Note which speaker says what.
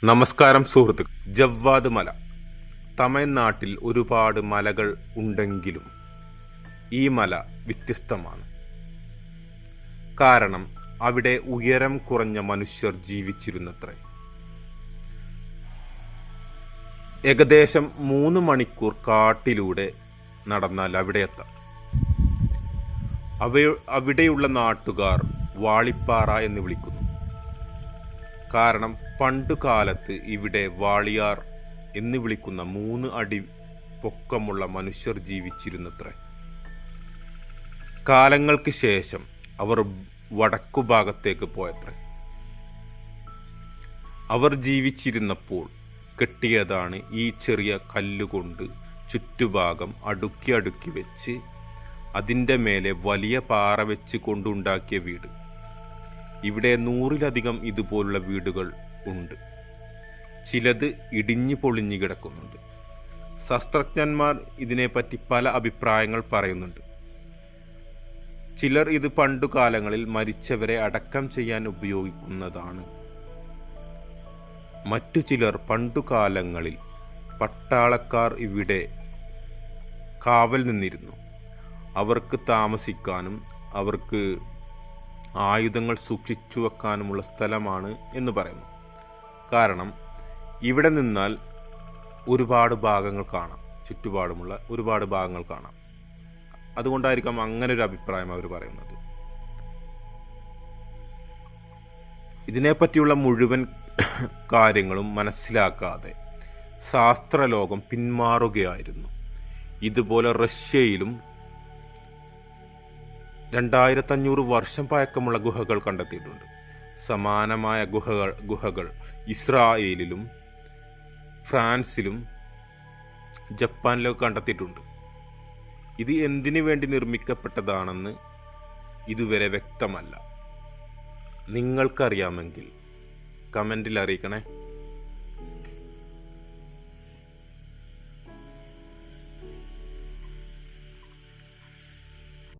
Speaker 1: നമസ്കാരം സുഹൃത്തുക്കൾ. ജവ്വാദ് മല. തമിഴ്നാട്ടിൽ ഒരുപാട് മലകൾ ഉണ്ടെങ്കിലും ഈ മല വ്യത്യസ്തമാണ്. കാരണം അവിടെ ഉയരം കുറഞ്ഞ മനുഷ്യർ ജീവിച്ചിരുന്നത്രേ. ഏകദേശം 3 മണിക്കൂർ കാട്ടിലൂടെ നടന്നാൽ അവിടെ എത്താം. അവിടെയുള്ള നാട്ടുകാർ വാളിപ്പാറ എന്ന് വിളിക്കുന്നു. കാരണം പണ്ടുകാലത്ത് ഇവിടെ വാളിയാർ എന്ന് വിളിക്കുന്ന 3 അടി പൊക്കമുള്ള മനുഷ്യർ ജീവിച്ചിരുന്നത്രേ. കാലങ്ങൾക്ക് ശേഷം അവർ വടക്കു ഭാഗത്തേക്ക് പോയത്രേ. അവർ ജീവിച്ചിരുന്നപ്പോൾ കെട്ടിയതാണ് ഈ ചെറിയ കല്ലുകൊണ്ട് ചുറ്റുഭാഗം അടുക്കി അടുക്കി വെച്ച് അതിൻ്റെ മേലെ വലിയ പാറ വെച്ച് കൊണ്ടുണ്ടാക്കിയ വീട്. ഇവിടെ 100-ലധികം ഇതുപോലുള്ള വീടുകൾ ഉണ്ട്. ചിലത് ഇടിഞ്ഞു പൊളിഞ്ഞു കിടക്കുന്നുണ്ട്. ശാസ്ത്രജ്ഞന്മാർ ഇതിനെപ്പറ്റി പല അഭിപ്രായങ്ങൾ പറയുന്നുണ്ട്. ചിലർ ഇത് പണ്ടുകാലങ്ങളിൽ മരിച്ചവരെ അടക്കം ചെയ്യാൻ ഉപയോഗിക്കുന്നതാണ്. മറ്റു ചിലർ പണ്ടുകാലങ്ങളിൽ പട്ടാളക്കാർ ഇവിടെ കാവൽ നിന്നിരുന്നു. അവർക്ക് താമസിക്കാനും അവർക്ക് ആയുധങ്ങൾ സൂക്ഷിച്ചു വെക്കാനുമുള്ള സ്ഥലമാണ് എന്ന് പറയുന്നു. കാരണം ഇവിടെ നിന്നാൽ ഒരുപാട് ഭാഗങ്ങൾ കാണാം, ചുറ്റുപാടുമുള്ള ഒരുപാട് ഭാഗങ്ങൾ കാണാം. അതുകൊണ്ടായിരിക്കാം അങ്ങനെ ഒരു അഭിപ്രായം അവർ പറയുന്നത്. ഇതിനെപ്പറ്റിയുള്ള മുഴുവൻ കാര്യങ്ങളും മനസ്സിലാക്കാതെ ശാസ്ത്രലോകം പിന്മാറുകയായിരുന്നു. ഇതുപോലെ റഷ്യയിലും 2500 വർഷം പഴക്കമുള്ള ഗുഹകൾ കണ്ടെത്തിയിട്ടുണ്ട്. സമാനമായ ഗുഹകൾ ഇസ്രായേലിലും ഫ്രാൻസിലും ജപ്പാനിലൊക്കെ കണ്ടെത്തിയിട്ടുണ്ട്. ഇത് എന്തിനു വേണ്ടി നിർമ്മിക്കപ്പെട്ടതാണെന്ന് ഇതുവരെ വ്യക്തമല്ല. നിങ്ങൾക്കറിയാമെങ്കിൽ കമൻറ്റിൽ അറിയിക്കണേ.